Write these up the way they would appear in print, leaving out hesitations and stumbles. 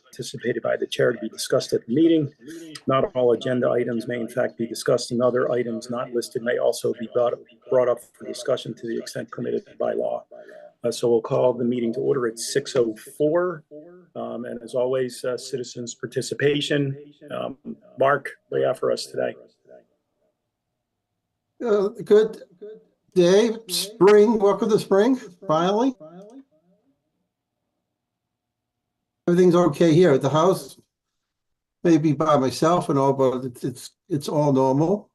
Anticipated by the chair to be discussed at the meeting. Not all agenda items may in fact be discussed, and other items not listed may also be brought up for discussion to the extent permitted by law. So we'll call the meeting to order at 6:04. And as always, citizens' participation. Mark, lay out for us today. Good day, spring. Welcome to spring, finally. Everything's okay here at the house. Maybe by myself and all, but it's all normal.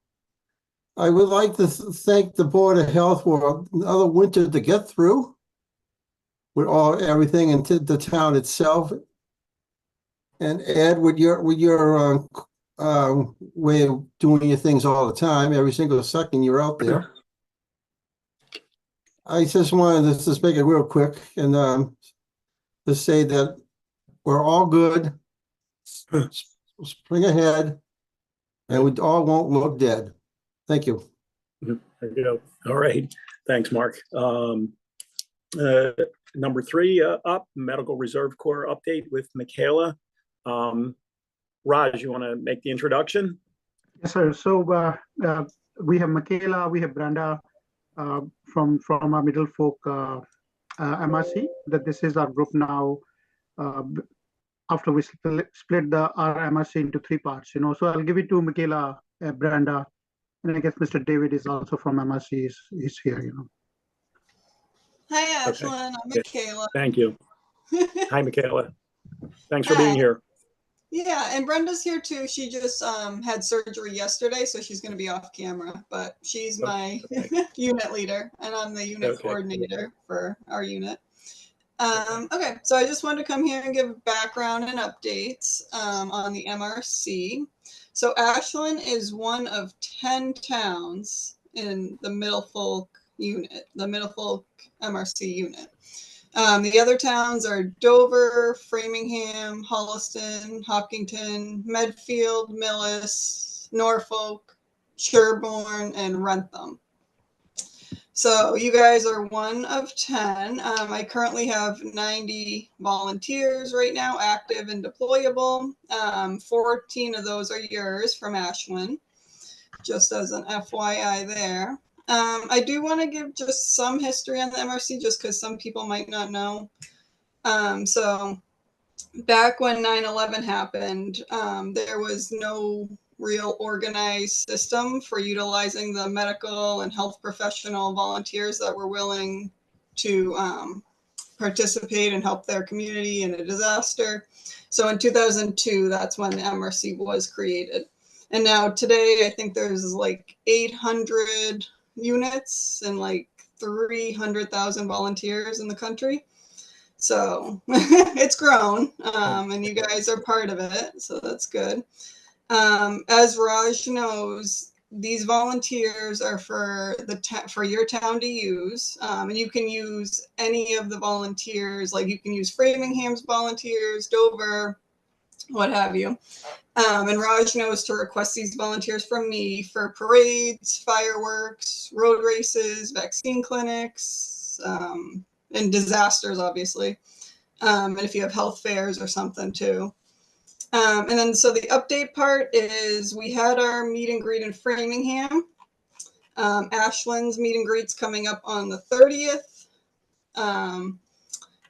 I would like to thank the Board of Health for another winter to get through with everything into the town itself. And Ed, with your way of doing your things all the time, every single second you're out there. I just wanted to just make it real quick and to say that we're all good. Spring ahead, and we all won't look dead. Thank you. There you go. All right. Thanks, Mark. Number 3 up, Medical Reserve Corps update with Michaela. Raj, you want to make the introduction? Yes, sir. So we have Michaela, we have Brenda from our Middle Folk MRC. That this is our group now. After we split our MRC into 3 parts, so I'll give it to Michaela, Brenda, and I guess Mr. David is also from MRC. Is here, Hi, Ashland. Okay. I'm Michaela. Thank you. Hi, Michaela. Thanks for being here. Yeah, and Brenda's here too. She just had surgery yesterday, so she's going to be off camera, but she's my unit leader, and I'm the unit coordinator for our unit. Okay, so I just wanted to come here and give background and updates on the MRC. So Ashland is one of 10 towns in the Middle Folk unit, the Middle Folk MRC unit. The other towns are Dover, Framingham, Holliston, Hopkinton, Medfield, Millis, Norfolk, Sherborne, and Wrentham. So you guys are one of 10. I currently have 90 volunteers right now, active and deployable. 14 of those are yours from Ashland, just as an FYI there. I do want to give just some history on the MRC, just because some people might not know. So back when 9/11 happened, there was no real organized system for utilizing the medical and health professional volunteers that were willing to participate and help their community in a disaster. So in 2002, that's when the MRC was created. And now today, I think there's like 800 units and like 300,000 volunteers in the country. So it's grown, and you guys are part of it. So that's good. As Raj knows, these volunteers are for your town to use, and you can use any of the volunteers. Like you can use Framingham's volunteers, Dover, what have you. And Raj knows to request these volunteers from me for parades, fireworks, road races, vaccine clinics, and disasters, obviously. And if you have health fairs or something too. And then, so the update part is we had our meet and greet in Framingham. Ashland's meet and greet's coming up on the 30th.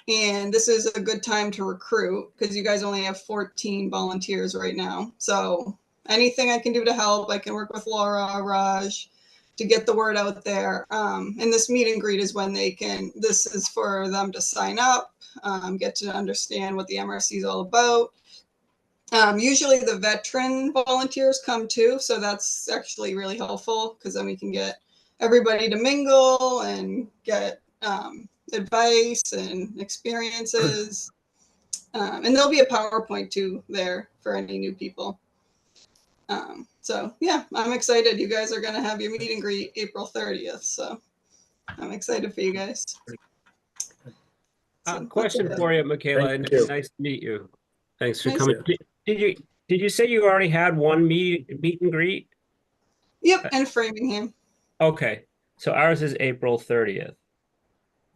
And this is a good time to recruit because you guys only have 14 volunteers right now. So anything I can do to help, I can work with Laura, Raj, to get the word out there. And this meet and greet is when this is for them to sign up, get to understand what the MRC is all about. Usually the veteran volunteers come too, so that's actually really helpful because then we can get everybody to mingle and get advice and experiences. And there'll be a PowerPoint too there for any new people. So yeah, I'm excited. You guys are going to have your meet and greet April 30th, so I'm excited for you guys. Question for you, Michaela, and nice to meet you. Thanks for coming. Did you say you already had one meet and greet? Yep, in Framingham. Okay, so ours is April 30th.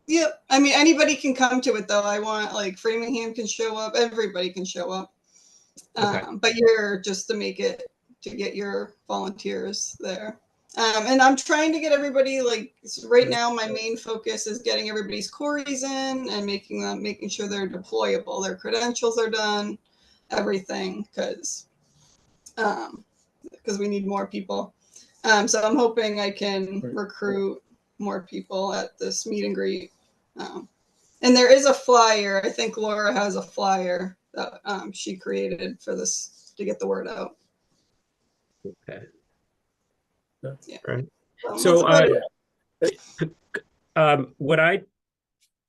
Yep. I mean, anybody can come to it though. I want like Framingham can show up. Everybody can show up. Okay. But you're just to make it to get your volunteers there. And I'm trying to get everybody like right now. My main focus is getting everybody's queries in and making sure they're deployable. Their credentials are done, everything, because we need more people. So I'm hoping I can recruit more people at this meet and greet. And there is a flyer. I think Laura has a flyer that she created for this to get the word out. Okay. Yeah. Right. So would I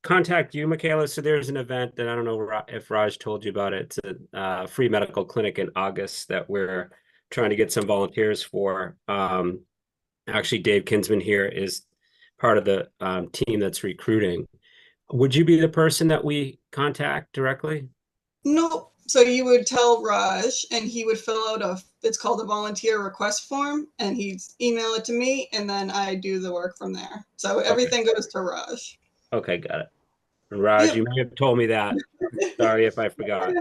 contact you, Michaela? So there's an event that I don't know if Raj told you about it. It's a free medical clinic in August that we're trying to get some volunteers for. Actually, Dave Kinsman here is part of the team that's recruiting. Would you be the person that we contact directly? no. So you would tell Raj, and he would fill out it's called a volunteer request form, and he'd email it to me, and then I do the work from there. So everything goes to Raj. Okay, got it. Raj, you may have told me that. Sorry if I forgot.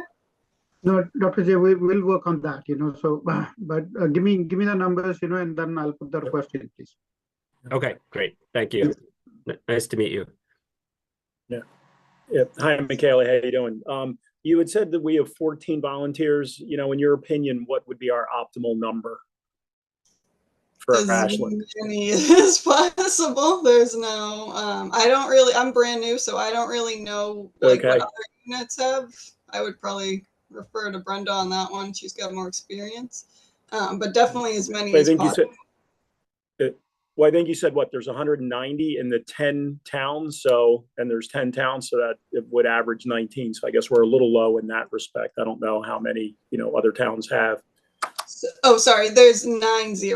No, Dr. J, we will work on that, so, but give me the numbers, and then I'll put the request in, please. Okay, great. Thank you. Nice to meet you. Yeah. Hi, Michaela. How you doing? You had said that we have 14 volunteers. In your opinion, what would be our optimal number for Ashland? As many as possible. There's no, I'm brand new, so I don't really know what other units have. I would probably refer to Brenda on that one. She's got more experience. But definitely as many as possible. I think you said what, there's 190 in the 10 towns. And there's 10 towns, so that it would average 19. So I guess we're a little low in that respect. I don't know how many, other towns have. Sorry, there's 90.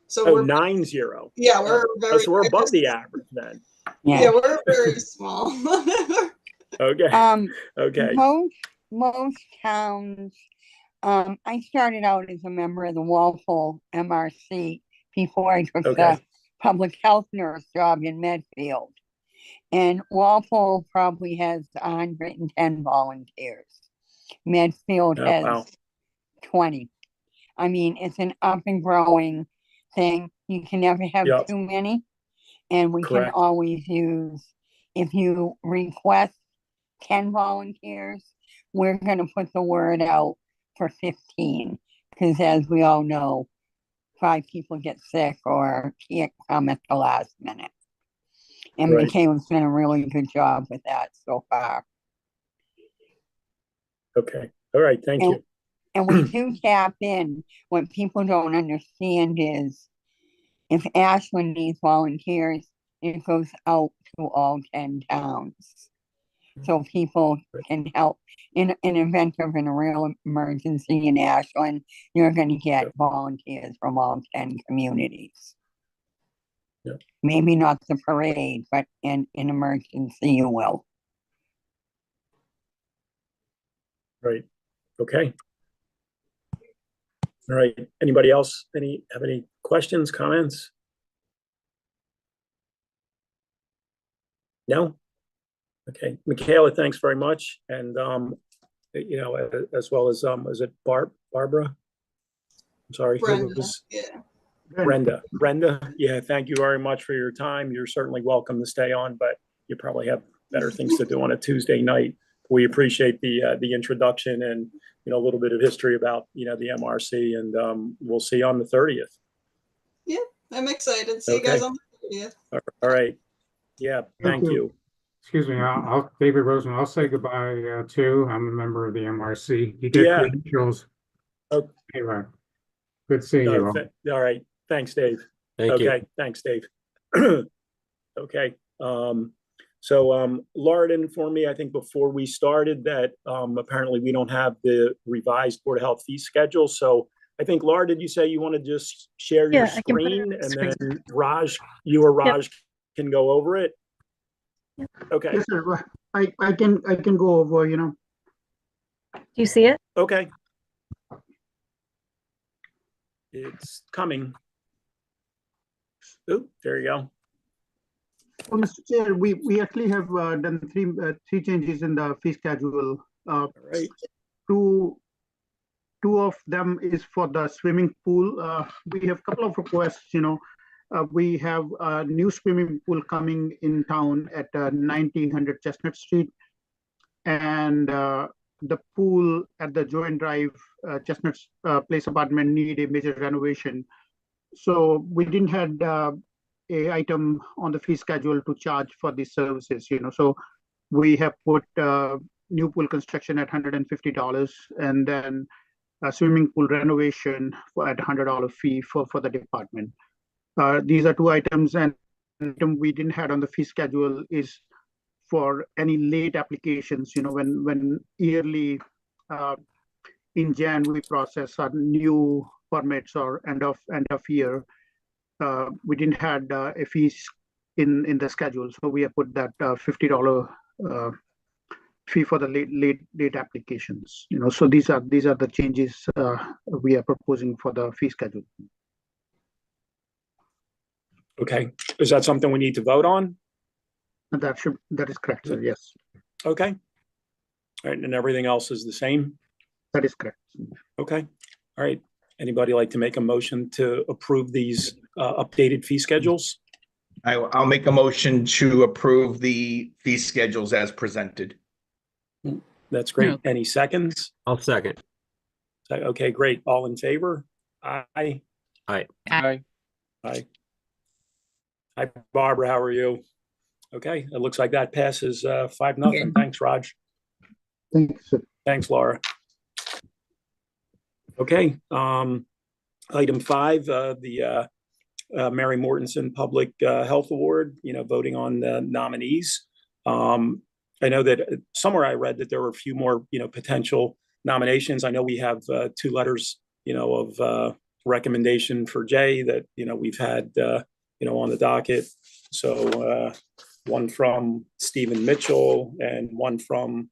So we're 90. Yeah, we're very. So we're above the average then. Yeah, we're very small. Okay. Okay. Most towns. I started out as a member of the Walpole MRC before I took the public health nurse job in Medfield. And Walpole probably has 110 volunteers. Medfield has 20. I mean, it's an up and growing thing. You can never have too many. And we can always use, if you request 10 volunteers, we're going to put the word out for 15. Because as we all know, 5 people get sick or can't come at the last minute. And Michaela's done a really good job with that so far. Okay. All right. Thank you. And we do tap in. What people don't understand is if Ashland needs volunteers, it goes out to all 10 towns. So people can help. In an event of a real emergency in Ashland, you're going to get volunteers from all 10 communities. Maybe not the parade, but in an emergency you will. Right. Okay. All right. Anybody else? Have any questions, comments? No? Okay. Michaela, thanks very much. And, as well as, is it Barbara? I'm sorry. Brenda. Brenda. Yeah. Thank you very much for your time. You're certainly welcome to stay on, but you probably have better things to do on a Tuesday night. We appreciate the introduction and, a little bit of history about, the MRC, and we'll see you on the 30th. Yeah, I'm excited. See you guys on the 30th. All right. Yeah. Thank you. Excuse me, David Rosen. I'll say goodbye too. I'm a member of the MRC. You get credentials. Anyway, good seeing you all. All right. Thanks, Dave. Thank you. Thanks, Dave. Okay. So Laura informed me, I think before we started, that apparently we don't have the revised Board of Health fee schedule. So I think, Laura, did you say you want to just share your screen, and then Raj can go over it? Okay. Yes, sir. I can go over, Do you see it? Okay. It's coming. Oh, there you go. So, Mr. Chair, we actually have done three changes in the fee schedule. All right. Two of them is for the swimming pool. We have a couple of requests, we have a new swimming pool coming in town at 1900 Chestnut Street. And the pool at the Joint Drive Chestnut Place apartment need a major renovation. So we didn't have a item on the fee schedule to charge for these services, So we have put new pool construction at $150 and then a swimming pool renovation at $100 fee for the department. These are two items, and item we didn't have on the fee schedule is for any late applications. When yearly in Jan we process our new permits or end of year, we didn't have a fees in the schedule, so we have put that $50 fee for the late applications. So these are the changes we are proposing for the fee schedule. Okay, is that something we need to vote on? That is correct, sir. Yes. Okay. All right, and everything else is the same? That is correct. Okay. All right. Anybody like to make a motion to approve these updated fee schedules? I'll make a motion to approve the fee schedules as presented. That's great. Any seconds? I'll second. Okay, great. All in favor? Aye. Aye. Aye. Aye. Hi, Barbara. How are you? Okay, it looks like that passes 5-0. Thanks, Raj. Thank you, sir. Thanks, Laura. Okay, item 5, the Mary Mortensen Public Health Award, voting on the nominees. I know that somewhere I read that there were a few more, potential nominations. I know we have 2 letters, of recommendation for Jay that, we've had, on the docket. So one from Stephen Mitchell and one from,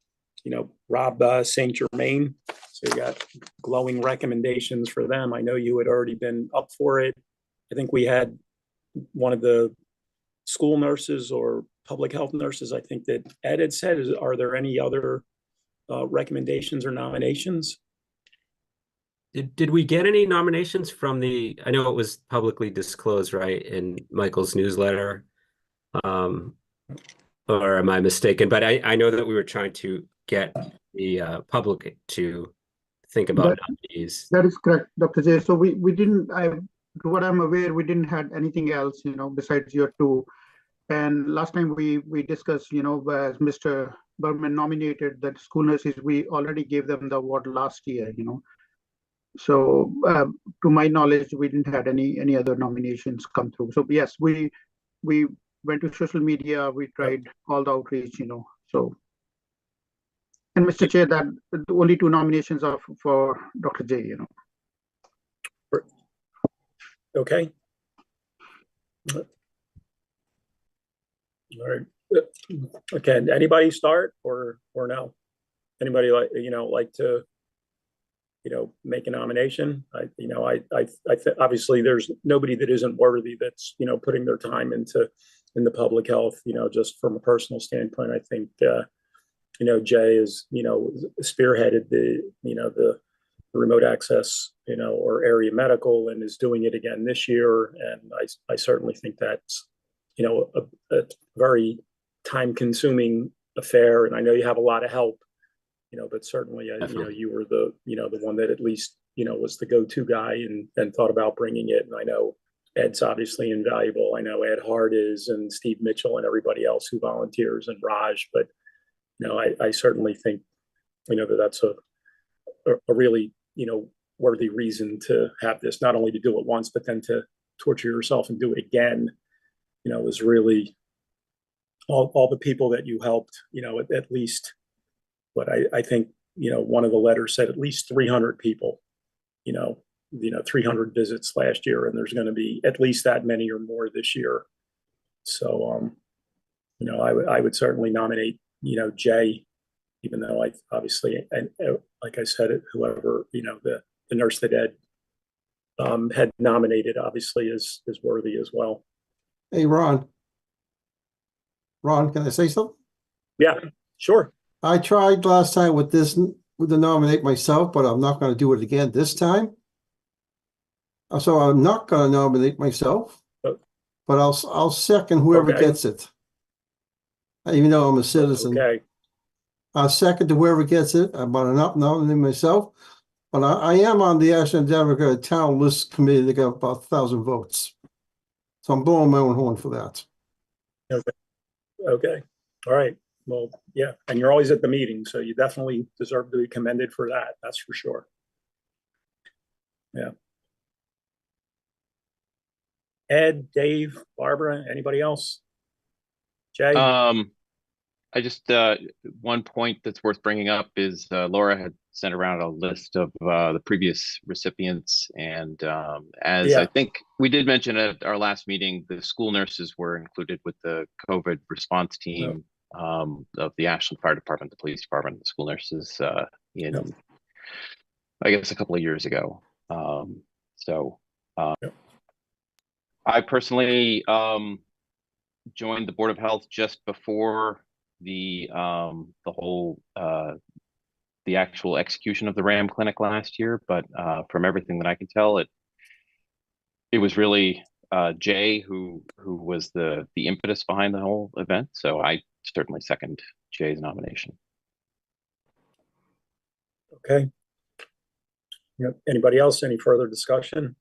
Rob St. Germain. So you got glowing recommendations for them. I know you had already been up for it. I think we had one of the school nurses or public health nurses, I think that Ed had said. Are there any other recommendations or nominations? Did we get any nominations from I know it was publicly disclosed, right, in Michael's newsletter? Or am I mistaken? But I know that we were trying to get the public to think about nominees. That is correct, Dr. J. So we didn't, to what I'm aware, we didn't have anything else, besides your 2. And last time we discussed, as Mr. Berman nominated the school nurses, we already gave them the award last year, So to my knowledge, we didn't have any other nominations come through. So yes, we went to social media, we tried all the outreach, so. And Mr. Chair, that the only 2 nominations are for Dr. J, Okay. All right. Okay. Anybody start or no? Anybody like to, make a nomination? I obviously there's nobody that isn't worthy that's, putting their time into the public health, just from a personal standpoint. I think, Jay is, spearheaded the remote access, or area medical, and is doing it again this year. And I certainly think that's, a very time-consuming affair. And I know you have a lot of help, but certainly, you were the one that at least, was the go-to guy and thought about bringing it. And I know Ed's obviously invaluable. I know Ed Hart is, and Steve Mitchell, and everybody else who volunteers, and Raj. But I certainly think, that that's a really, worthy reason to have this, not only to do it once, but then to torture yourself and do it again, is really all the people that you helped, at least, but I think, one of the letters said at least 300 people, 300 visits last year, and there's going to be at least that many or more this year. So, I would certainly nominate, Jay, even though I obviously, and like I said, whoever, the nurse that Ed had nominated obviously is worthy as well. Hey, Ron. Ron, can I say something? Yeah, sure. I tried last time with this, with the nominate myself, but I'm not gonna do it again this time. So I'm not gonna nominate myself, Oh. but I'll second whoever Okay. gets it. Even though I'm a citizen, Okay, I'll second to whoever gets it, but I'm not nominating myself. But I am on the Ashland Democrat Town List Committee. They got about 1,000 votes. So I'm blowing my own horn for that. okay. All right. Well, yeah, and you're always at the meeting, so you definitely deserve to be commended for that. That's for sure. Yeah. Ed, Dave, Barbara, anybody else? Jay? I just one point that's worth bringing up is Laura had sent around a list of the previous recipients, and as I think we did mention at our last meeting, the school nurses were included with the COVID response team of the Ashland Fire Department, the police department, the school nurses in I guess a couple of years ago. I personally joined the Board of Health just before the whole the actual execution of the RAM clinic last year, but from everything that I can tell, it was really Jay who was the impetus behind the whole event. So I certainly second Jay's nomination. Okay. Yep. Anybody else? Any further discussion?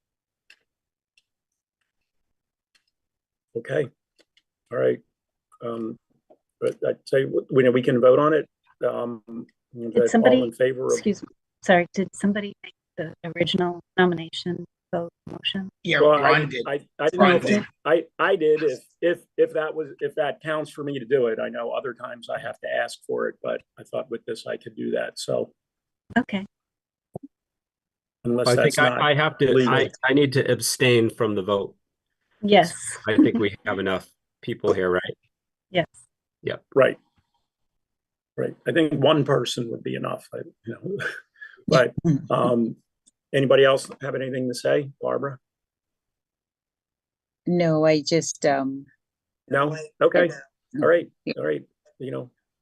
Okay. All right. But I'd say we can vote on it. Did somebody, all in favor of, excuse me, sorry, did somebody make the original nomination vote motion? Yeah, well, Ron did. I Ron did. I did. If that counts for me to do it. I know other times I have to ask for it, but I thought with this I could do that. So Okay. unless I that's think not I have to, legal. I need to abstain from the vote. Yes. I think we have enough people here, right? Yes. Yep. Right. Right. I think one person would be enough. But anybody else have anything to say, Barbara? No, I just No. Okay. All right. All right.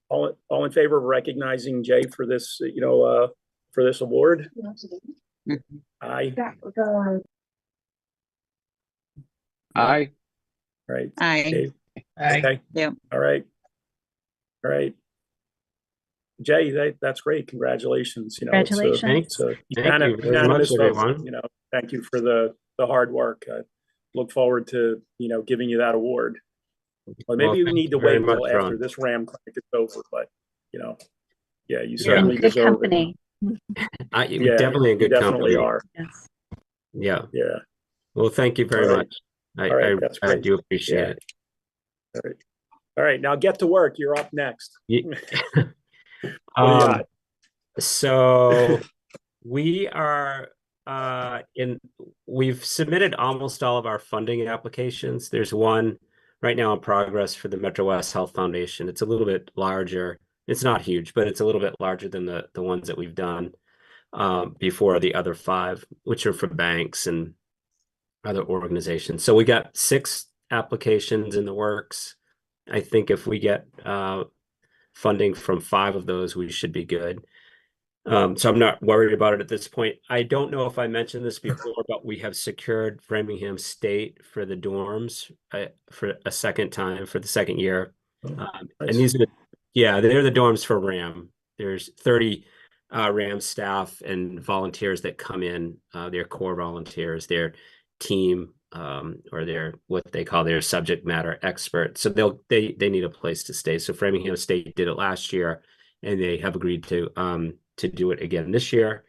All in favor of recognizing Jay for this, for this award? Aye. Aye. Right. Aye. Dave? Aye. Okay. Yeah. All right. All right. Jay, that's great. Congratulations. Congratulations. It's a Thank you very unanimous much, vote. everyone. Thank you for the hard work. I look forward to, giving you that award. Well, maybe we thank need to you very wait until much, after Ron. this RAM clinic is over, but, yeah, you In certainly good deserve company. Yeah, definitely in you good definitely company. are. Yes. Yeah. Yeah. Well, thank you very All right. much. All right, that's I great. do appreciate Yeah. it. All right. All right. Now get to work. You're up next. Ye- What do you got? So we are we've submitted almost all of our funding applications. There's one right now in progress for the Metro West Health Foundation. It's a little bit larger. It's not huge, but it's a little bit larger than the ones that we've done before, the other 5, which are for banks and other organizations. So we got 6 applications in the works. I think if we get funding from 5 of those, we should be good. So I'm not worried about it at this point. I don't know if I mentioned this before, but we have secured Framingham State for the dorms for a second time, for the second year. Nice. And these are, they're the dorms for RAM. There's 30 RAM staff and volunteers that come in, their core volunteers, their team, or their what they call their subject matter experts. So they need a place to stay. So Framingham State did it last year, and they have agreed to do it again this year.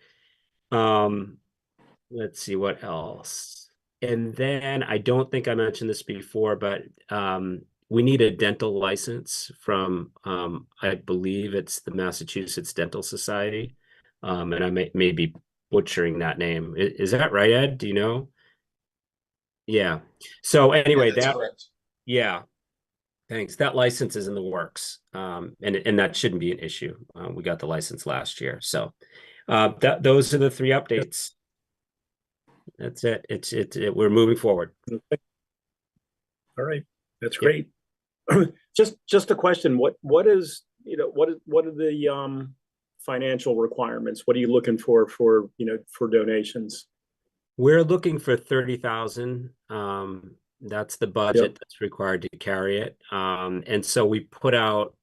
Let's see what else. And then I don't think I mentioned this before, but we need a dental license from I believe it's the Massachusetts Dental Society. And I may be butchering that name. Is that right, Ed? Do you know? Yeah. So anyway, Correct. yeah. Thanks. That license is in the works, and that shouldn't be an issue. We got the license last year, so those are the 3 updates. That's it. We're moving forward. All right, that's great. just a question. What is, what are the financial requirements? What are you looking for donations? We're looking for 30,000. That's the budget that's required to carry it. And so we put out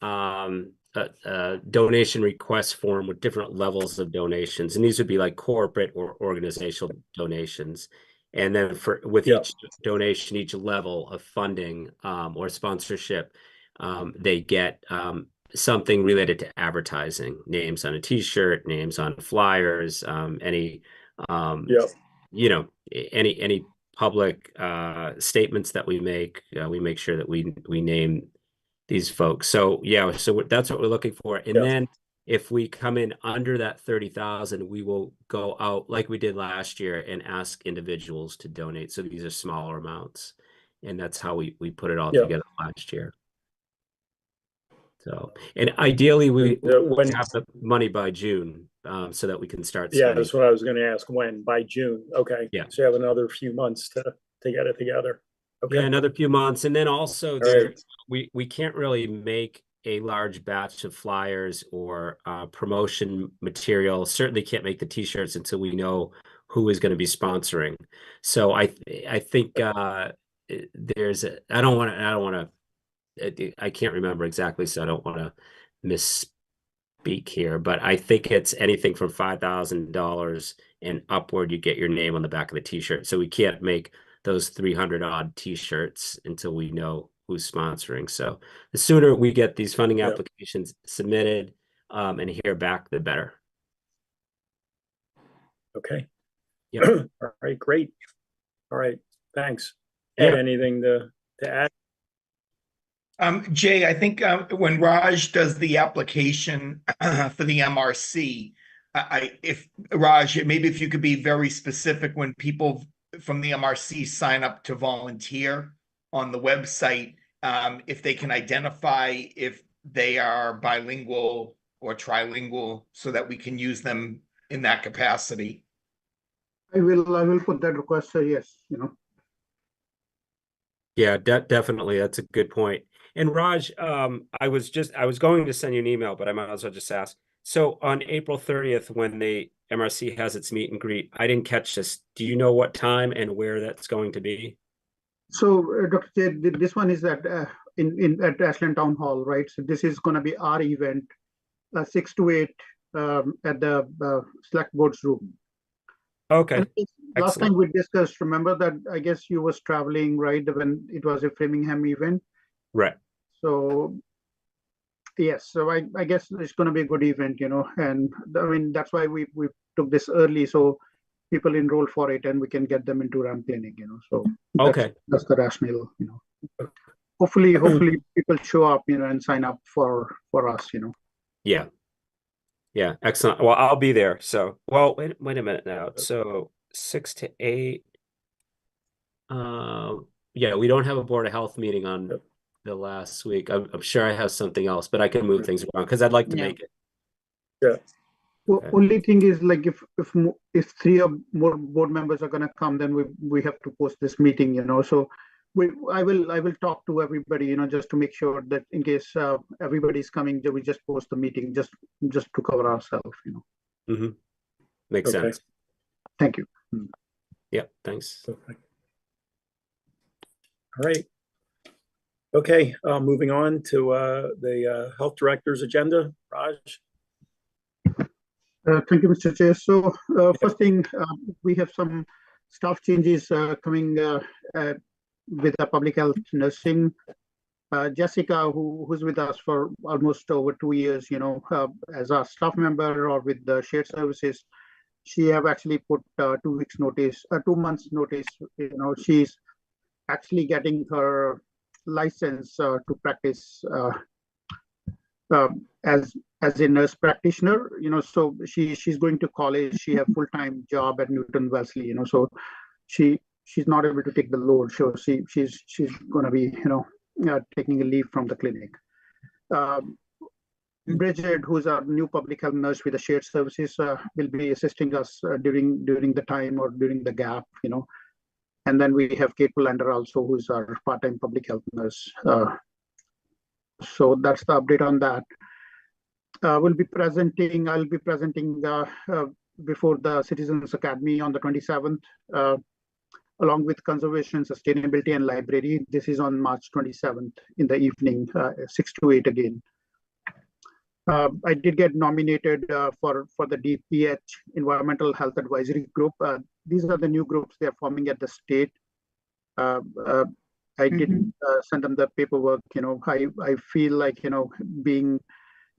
a donation request form with different levels of donations, and these would be like corporate or organizational donations. And then with each donation, each level of funding or sponsorship, they get something related to advertising, names on a t-shirt, names on flyers, any any public statements that we make sure that we name these folks. So so that's what we're looking for. And then if we come in under that 30,000, we will go out like we did last year and ask individuals to donate. So these are smaller amounts, and that's how we put it all together last year. So, and ideally we have the money by June, so that we can start. Yeah, that's what I was going to ask. When? By June? Okay. Yeah. So you have another few months to get it together. Okay. Yeah, another few months, and then also we can't really make a large batch of flyers or promotion material. Certainly can't make the t-shirts until we know who is going to be sponsoring. So I think there's I can't remember exactly, so I don't want to misspeak here, but I think it's anything from $5,000 and upward. You get your name on the back of the t-shirt. So we can't make those 300 odd t-shirts until we know who's sponsoring. So the sooner we get these funding applications submitted and hear back, the better. Okay. Yeah. All right, great. All right, thanks. Ed, anything to add? Jay, I think when Raj does the application for the MRC, if Raj, maybe if you could be very specific when people from the MRC sign up to volunteer on the website, if they can identify if they are bilingual or trilingual, so that we can use them in that capacity. I will put that request. Yes, Yeah, definitely. That's a good point. And Raj, I was going to send you an email, but I might as well just ask. So on April 30th, when the MRC has its meet and greet, I didn't catch this. Do you know what time and where that's going to be? So, Dr. J, this one is at Ashland Town Hall, right? So this is going to be our event, 6 to 8 at the Select Board's room. Okay. Last time we discussed, remember that I guess you was traveling, right, when it was a Framingham event? Right. So, yes, so I guess it's going to be a good event, and I mean, that's why we took this early, so people enroll for it and we can get them into RAM clinic, so that's the rationale, Hopefully people show up, and sign up for us, Yeah, excellent. Well, I'll be there. So, well, wait a minute now. So 6 to 8. Yeah, we don't have a Board of Health meeting on the last week. I'm sure I have something else, but I can move things around because I'd like to make it. Yeah. Well, only thing is, like, if 3 or more board members are going to come, then we have to post this meeting, So I will talk to everybody, just to make sure that in case everybody's coming, we just post the meeting just to cover ourselves, Mm-hmm. Makes sense. Thank you. Yeah, thanks. Okay. All right. Okay, moving on to the health director's agenda. Raj. Thank you, Mr. Chair. So first thing, we have some staff changes coming with the public health nursing. Jessica, who's with us for almost over 2 years, as a staff member or with the shared services, she have actually put 2 weeks notice, 2 months notice. She's actually getting her license to practice as a nurse practitioner. So she's going to college. She have full-time job at Newton Wellesley. So she's not able to take the load. So she's going to be taking a leave from the clinic. Bridget, who's our new public health nurse with the shared services, will be assisting us during the time or during the gap. And then we have Kate Polander also, who's our part-time public health nurse. So that's the update on that. I'll be presenting before the Citizens Academy on the 27th, along with Conservation, Sustainability, and Library. This is on March 27th in the evening, 6 to 8 again. I did get nominated for the DPH Environmental Health Advisory Group. These are the new groups they are forming at the state. I did send them the paperwork. I feel like being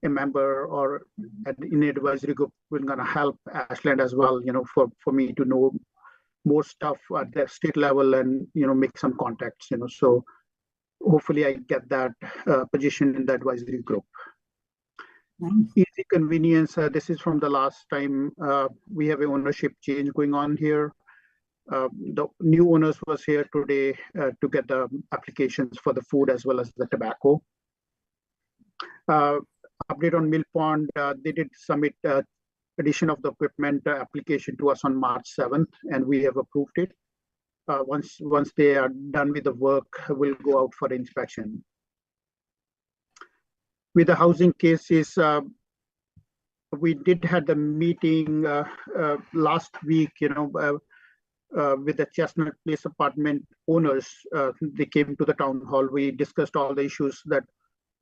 a member or in an advisory group will gonna help Ashland as well. For me to know more stuff at the state level and make some contacts. So hopefully I get that position in the advisory group. Easy convenience. This is from the last time. We have an ownership change going on here. The new owners was here today to get the applications for the food as well as the tobacco. Update on Mill Pond. They did submit addition of the equipment application to us on March 7th, and we have approved it. Once they are done with the work, we'll go out for inspection. With the housing cases, we did have the meeting last week, with the Chestnut Place apartment owners. They came to the town hall. We discussed all the issues that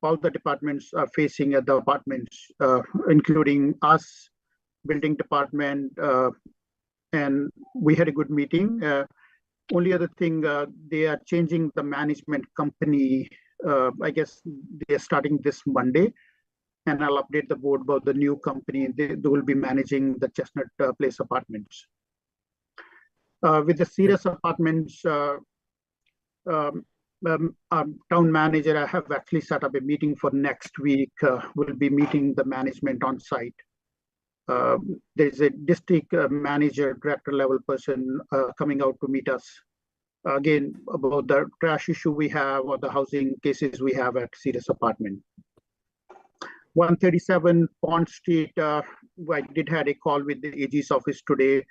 all the departments are facing at the apartments, including us, building department, and we had a good meeting. Only other thing, they are changing the management company. I guess they are starting this Monday, and I'll update the board about the new company. They will be managing the Chestnut Place apartments. With the Sirius apartments, town manager, I have actually set up a meeting for next week. We'll be meeting the management on site. There's a district manager, director level person coming out to meet us. Again, about the trash issue we have or the housing cases we have at Sirius apartment. 137 Pond Street, I did have a call with the AG's office today.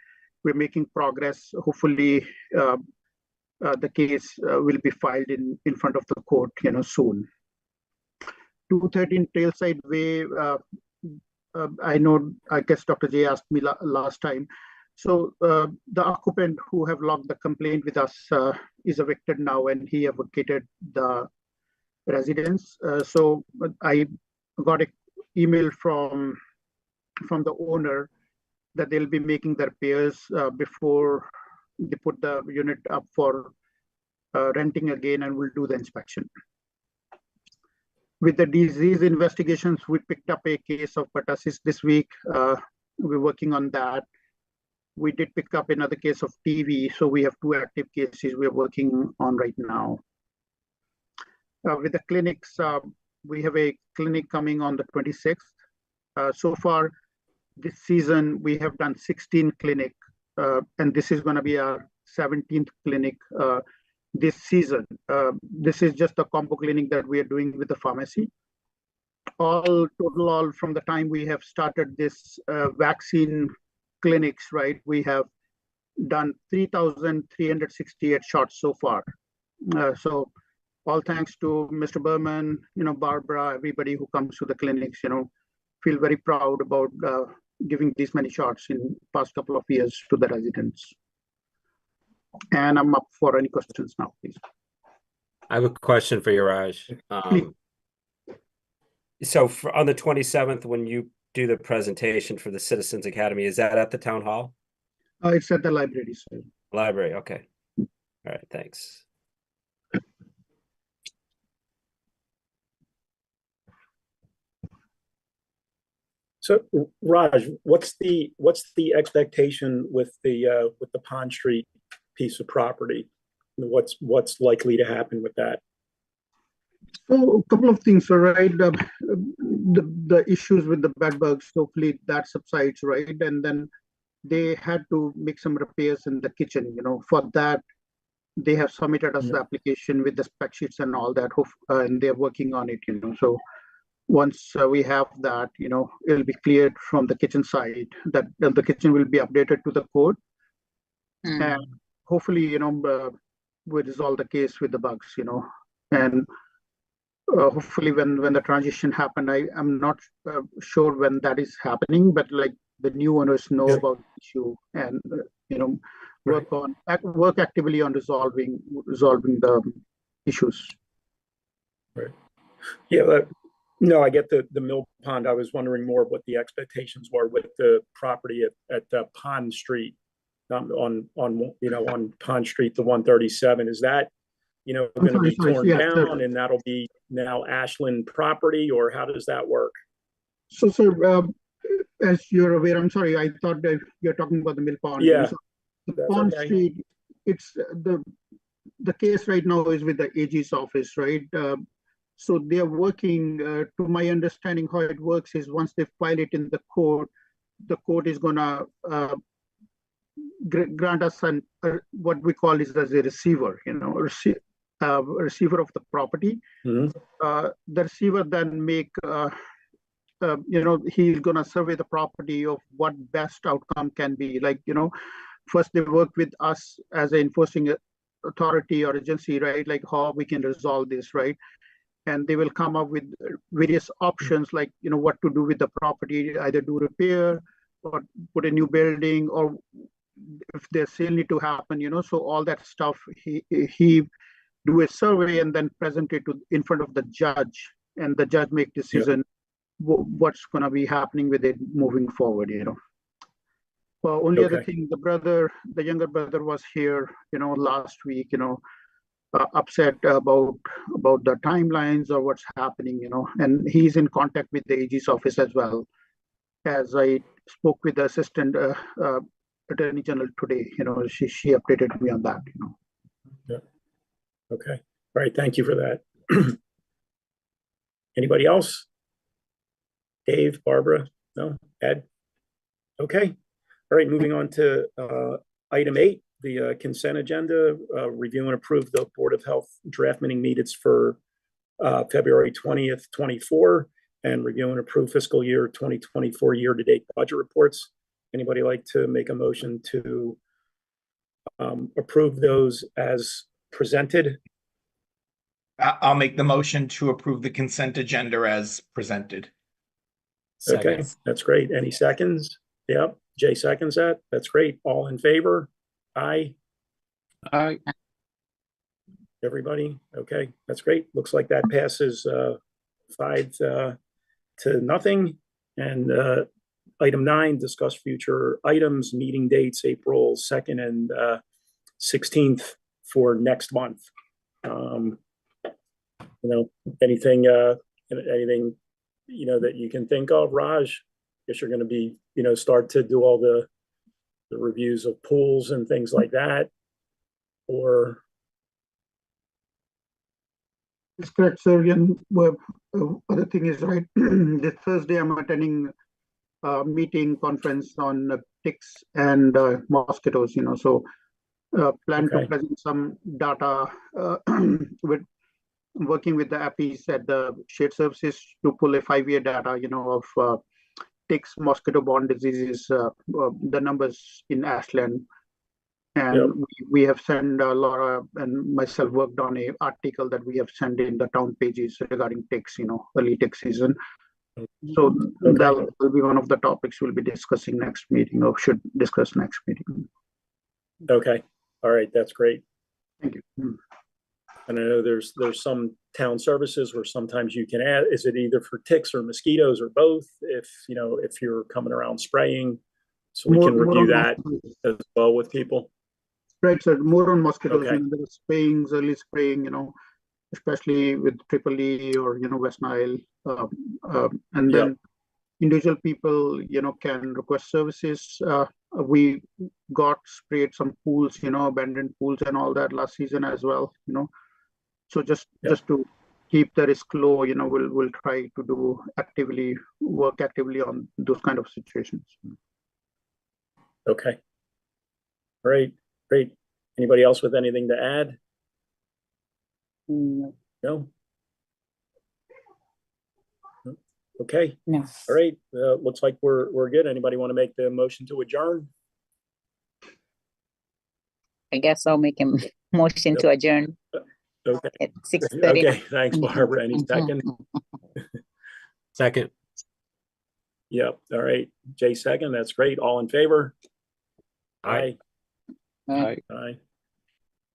We're making progress. Hopefully, the case will be filed in front of the court, soon. 213 Trailside Way. I guess Dr. J asked me last time. So the occupant who have logged the complaint with us is evicted now, and he have vacated the residence. So I got an email from the owner that they'll be making the repairs before they put the unit up for renting again, and we'll do the inspection. With the disease investigations, we picked up a case of pertussis this week. We're working on that. We did pick up another case of TB, so we have 2 active cases we're working on right now. With the clinics, we have a clinic coming on the 26th. So far, this season, we have done 16 clinic, and this is going to be our 17th clinic this season. This is just a combo clinic that we are doing with the pharmacy. All from the time we have started this vaccine clinics, right? We have done 3,368 shots so far. So all thanks to Mr. Berman, Barbara, everybody who comes to the clinics, feel very proud about giving these many shots in past couple of years to the residents. And I'm up for any questions now, please. I have a question for you, Raj. So on the 27th, when you do the presentation for the Citizens Academy, is that at the town hall? It's at the library, sir. Library, okay. All right, thanks. So Raj, what's the expectation with the Pond Street piece of property? What's likely to happen with that? So a couple of things, right? The issues with the bed bugs, hopefully that subsides, right? And then they had to make some repairs in the kitchen. For that, they have submitted us the application with the spec sheets and all that, and they're working on it. So once we have that, it'll be cleared from the kitchen side, that the kitchen will be updated to the code. And hopefully, we resolve the case with the bugs, and hopefully when the transition happened. I'm not sure when that is happening, but like the new owners know about the issue and work actively on resolving the issues. Right. Yeah. No, I get the mill pond. I was wondering more what the expectations were with the property at Pond Street, on Pond Street, the 137. Is that going to be torn down, and that'll be now Ashland property, or how does that work? So, sir, as you're aware, I'm sorry, I thought that you're talking about the mill pond. Yeah, so the Pond Street. It's the case right now is with the AG's office, right? So they are working, to my understanding, how it works is once they file it in the court is gonna grant us what we call is as a receiver, receiver of the property. Mm-hmm. The receiver then make, he's gonna survey the property of what best outcome can be. Like, first they work with us as an enforcing authority or agency, right? Like how we can resolve this, right? And they will come up with various options, like, what to do with the property, either do repair or put a new building, or if there's sale need to happen, so all that stuff, he do a survey and then present it in front of the judge, and the judge make decision what's going to be happening with it moving forward, Only other thing, the younger brother was here, last week, upset about the timelines or what's happening, and he's in contact with the AG's office as well. As I spoke with the assistant attorney general today, she updated me on that. Yeah. Okay. All right. Thank you for that. Anybody else? Dave, Barbara? No? Ed? Okay. All right. Moving on to item 8. The consent agenda, review and approve the Board of Health draft meeting minutes for February 20th, 24, and review and approve fiscal year 2024 year-to-date budget reports. Anybody like to make a motion to approve those as presented? I'll make the motion to approve the consent agenda as presented. Okay, that's great. Any seconds? Yep, Jay seconds that. That's great. All in favor? Aye. Aye. Everybody? Okay, that's great. Looks like that passes 5-0. And item 9, discuss future items, meeting dates, April 2nd and 16th for next month. Anything that you can think of, Raj? Guess you're going to be, start to do all the reviews of pools and things like that, or? That's correct, sir. And other thing is, right, this Thursday I'm attending a meeting conference on ticks and mosquitoes, so plan to present some data with working with the APIs at the shared services to pull a 5-year data, of ticks, mosquito-borne diseases, the numbers in Ashland. And we have sent Laura and myself worked on an article that we have sent in the town pages regarding ticks, early tick season. So that will be one of the topics we'll be discussing next meeting, or should discuss next meeting. Okay. All right. That's great. Thank you. And I know there's some town services where sometimes you can add, is it either for ticks or mosquitoes or both? If you're coming around spraying, so we can review that as well with people. Right, so more on mosquitoes, there is spraying, early spraying, especially with EEE or, West Nile. And then individual people, can request services. We got sprayed some pools, abandoned pools and all that last season as well, So just to keep the risk low, we'll try to work actively on those kind of situations. Okay. All right. Great. Anybody else with anything to add? No? Okay. No. All right. Looks like we're good. Anybody want to make the motion to adjourn? I guess I'll make a motion to adjourn. Okay. at 6:30. Okay, thanks, Barbara. Any second? Second. Yep, all right. Jay second, that's great. All in favor? Aye. Aye. Aye.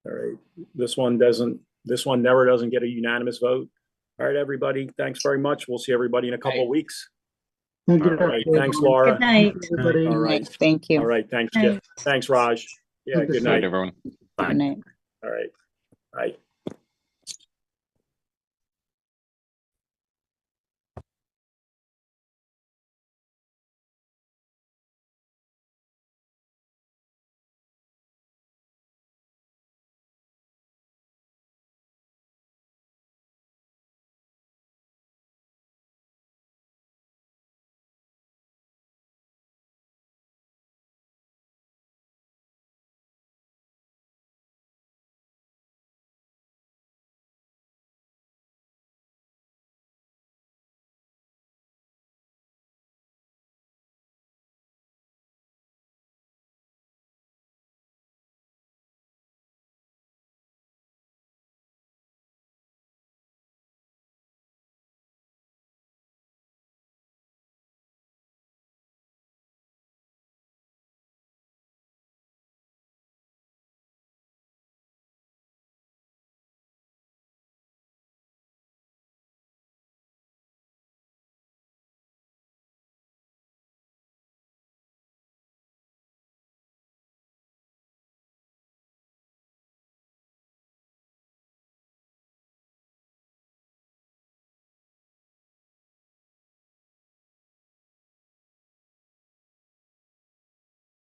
All right, this one never doesn't get a unanimous vote. All right, everybody, thanks very much. We'll see everybody in a couple of weeks. All Thank you, right, Dr. thanks, Laura. Good night. Everybody. All right, Thank you. all right, thanks, Night. Jeff. Thanks, Raj. Yeah, Good good Good night, night. everyone. Good night. All right, bye.